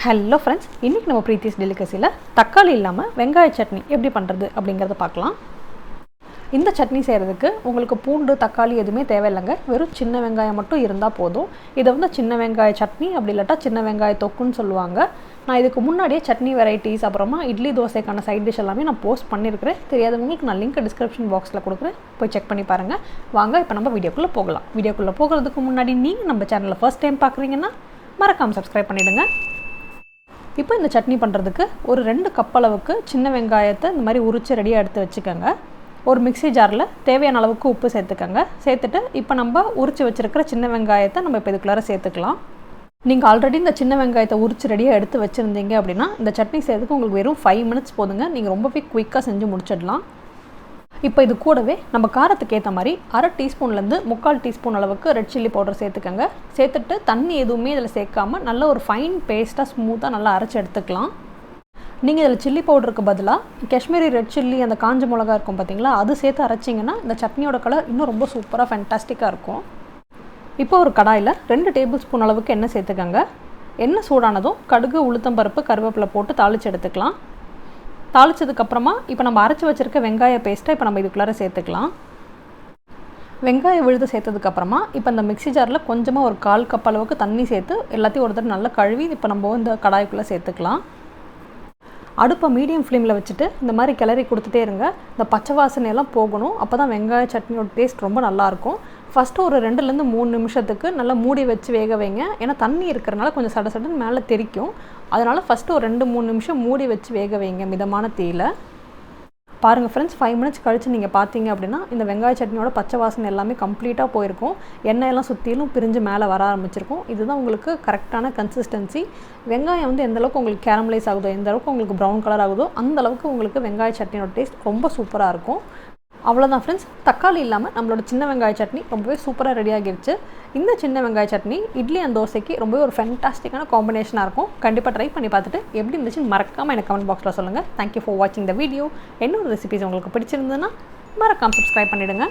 Hello friends, இன்றைக்கி நம்ம ப்ரீத்திஸ் டெலிகசியில் தக்காளி இல்லாமல் வெங்காய சட்னி எப்படி பண்ணுறது அப்படிங்கிறத பார்க்கலாம். இந்த சட்னி செய்கிறதுக்கு உங்களுக்கு பூண்டு தக்காளி எதுவுமே தேவையில்லைங்க. வெறும் சின்ன வெங்காயம் மட்டும் இருந்தால் போதும். இதை வந்து சின்ன வெங்காய சட்னி அப்படி இல்லாட்டா சின்ன வெங்காய தொக்குன்னு சொல்லுவாங்க. நான் இதுக்கு முன்னாடியே சட்னி வெரைட்டிஸ் அப்புறமா இட்லி தோசைக்கான சைட் டிஷ் எல்லாமே நான் போஸ்ட் பண்ணியிருக்கிறேன். தெரியாதவங்களுக்கு நான் லிங்க் டிஸ்கிரிப்ஷன் பாக்ஸில் கொடுக்குறேன், போய் செக் பண்ணி பாருங்கள். வாங்க இப்போ நம்ம வீடியோக்குள்ளே போகலாம். வீடியோக்குள்ளே போகிறதுக்கு முன்னாடி நீங்கள் நம்ம சேனலில் ஃபர்ஸ்ட் டைம் பார்க்குறீங்கன்னா மறக்காமல் சப்ஸ்கிரைப் பண்ணிவிடுங்க. இப்போ இந்த சட்னி பண்ணுறதுக்கு ஒரு 2 கப் அளவுக்கு சின்ன வெங்காயத்தை இந்த மாதிரி உரித்து ரெடியாக எடுத்து வச்சுக்கோங்க. ஒரு மிக்ஸி ஜாரில் தேவையான அளவுக்கு உப்பு சேர்த்துக்கோங்க. சேர்த்துட்டு இப்போ நம்ம உரித்து வச்சுருக்கிற சின்ன வெங்காயத்தை நம்ம இப்போ இதுக்குள்ளார சேர்த்துக்கலாம். நீங்கள் ஆல்ரெடி இந்த சின்ன வெங்காயத்தை உரித்து ரெடியாக எடுத்து வச்சுருந்தீங்க அப்படின்னா இந்த சட்னி செய்யறதுக்கு உங்களுக்கு வெறும் 5 மினிட்ஸ் போதுங்க. நீங்கள் ரொம்பவே குயிக்காக செஞ்சு முடிச்சிடலாம். இப்போ இது கூடவே நம்ம காரத்துக்கு ஏற்ற மாதிரி 1/2 டீஸ்பூன்லேருந்து 3/4 டீஸ்பூன் அளவுக்கு ரெட் சில்லி பவுடர் சேர்த்துக்கோங்க. சேர்த்துட்டு தண்ணி எதுவுமே இதில் சேர்க்காமல் நல்ல ஒரு ஃபைன் பேஸ்ட்டாக ஸ்மூத்தாக நல்லா அரைச்சி எடுத்துக்கலாம். நீங்கள் இதில் சில்லி பவுடருக்கு பதிலாக காஷ்மீரி ரெட் சில்லி அந்த காஞ்ச மிளகா இருக்கும் பார்த்தீங்களா, அது சேர்த்து அரைச்சிங்கன்னா இந்த சட்னியோட கலர் இன்னும் ரொம்ப சூப்பராக ஃபேன்டாஸ்டிக்காக இருக்கும். இப்போ ஒரு கடாயில் 2 டேபிள் ஸ்பூன் அளவுக்கு எண்ணெய் சேர்த்துக்கோங்க. எண்ணெய் சூடானதும் கடுகு உளுத்தம்பருப்பு கருவேப்பிலை போட்டு தாளித்து எடுத்துக்கலாம். தாளித்ததுக்கப்புறமா இப்போ நம்ம அரைச்சி வச்சுருக்க வெங்காய பேஸ்ட்டை இப்போ நம்ம இதுக்குள்ளார சேர்த்துக்கலாம். வெங்காய விழுது சேர்த்ததுக்கப்புறமா இப்போ இந்த மிக்ஸி ஜாரில் கொஞ்சமாக ஒரு 1/4 கப் அளவுக்கு தண்ணி சேர்த்து எல்லாத்தையும் ஒரு தடவை நல்லா கழுவி இப்போ நம்ம இந்த கடாய்க்குள்ளே சேர்த்துக்கலாம். அடுப்பை மீடியம் ஃப்ளேமில் வச்சுட்டு இந்த மாதிரி கிளறி கொடுத்துட்டே இருங்க. இந்த பச்சை வாசனையெல்லாம் போகணும். அப்போ தான் வெங்காய சட்னியோட டேஸ்ட் ரொம்ப நல்லாயிருக்கும். ஃபஸ்ட்டு ஒரு 2லேருந்து 3 நிமிஷத்துக்கு நல்லா மூடி வச்சு வேக வைங்க. ஏன்னா தண்ணி இருக்கிறனால கொஞ்சம் சட சடன்னு மேலே தெரிக்கும். அதனால் ஃபஸ்ட்டு ஒரு 2-3 நிமிஷம் மூடி வச்சு வேக வைங்க மிதமான தீயில். பாருங்கள் ஃப்ரெண்ட்ஸ், 5 மினிட்ஸ் கழித்து நீங்கள் பார்த்தீங்க அப்படின்னா இந்த வெங்காய சட்னியோட பச்சை வாசனை எல்லாமே கம்ப்ளீட்டாக போயிருக்கும். எண்ணெயெல்லாம் சுற்றிலும் பிரிஞ்சு மேலே வர ஆரம்பிச்சிருக்கும். இதுதான் உங்களுக்கு கரெக்டான கன்சிஸ்டன்சி. வெங்காயம் வந்து எந்தளவுக்கு உங்களுக்கு கேரமலைஸ் ஆகுதோ, எந்தளவுக்கு உங்களுக்கு ப்ரௌன் கலர் ஆகுதோ அந்தளவுக்கு உங்களுக்கு வெங்காய சட்னியோட டேஸ்ட் ரொம்ப சூப்பராக இருக்கும். அவ்வளோதான் ஃப்ரெண்ட்ஸ், தக்காளி இல்லாமல் நம்மளோட சின்ன வெங்காய சட்னி ரொம்பவே சூப்பராக ரெடி ஆகிடுச்சு. இந்த சின்ன வெங்காய சட்னி இட்லி அண்ட் தோசைக்கு ரொம்பவே ஒரு ஃபேன்டாஸ்டிக்கான காம்பினேஷனாக இருக்கும். கண்டிப்பாக ட்ரை பண்ணி பார்த்துட்டு எப்படி இருந்துச்சுன்னு மறக்காமல் எனக்கு கமெண்ட் பாக்ஸில் சொல்லுங்கள். தேங்க்யூ ஃபார் வாட்சிங் த வீடியோ. என்னோட ரெசிபிஸ் உங்களுக்கு பிடிச்சிருந்ததுன்னா மறக்காமல் சப்ஸ்கிரைப் பண்ணிவிடுங்க.